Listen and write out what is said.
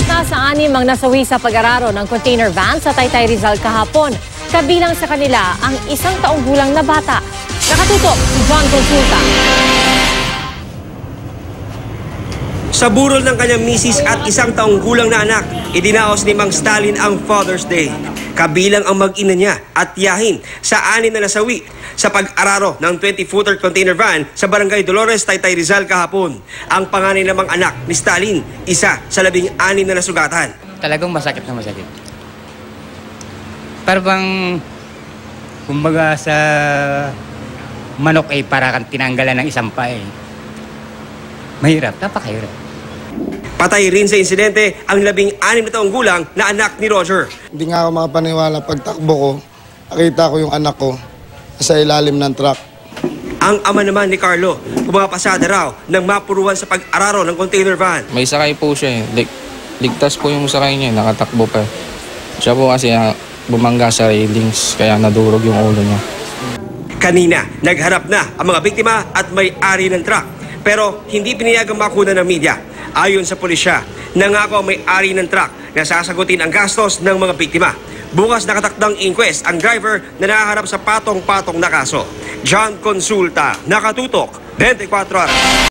Higit na sa 6 ang nasawi sa pag-araro ng container van sa Taytay Rizal kahapon. Kabilang sa kanila ang 1 taong gulang na bata. Nakatutok si John Consulta. Sa burol ng kanyang misis at 1 taong gulang na anak, idinaos ni Mang Stalin ang Father's Day. Kabilang ang mag-ina niya at tiyahin sa 6 na nasawi sa pag-araro ng 20-footer container van sa Barangay Dolores, Taytay Rizal kahapon. Ang panganay namang anak ni Stalin, isa sa 16 na nasugatan. Talagang masakit na masakit. Parang, kumbaga sa manok ay para kang tinanggalan ng isang pa eh. Mahirap, napakahirap. Patay rin sa insidente ang 16 na taong gulang na anak ni Roger. Hindi nga ako makapaniwala pagtakbo ko, nakita ko yung anak ko sa ilalim ng truck. Ang ama naman ni Carlo, pumapasada raw ng mapuruan sa pag-araro ng container van. May sakay po siya eh. Ligtas po yung sakay niya, nakatakbo pa. Siya po kasi bumangga sa railings, kaya nadurog yung ulo niya. Kanina, nagharap na ang mga biktima at may-ari ng truck. Pero hindi pinayagang makuna ng media. Ayon sa pulisya, nangako ang may-ari ng truck na sasagutin ang gastos ng mga biktima. Bukas nakatakdang inquest ang driver na nakaharap sa patong-patong na kaso. John Consulta, Nakatutok, 24 Oras.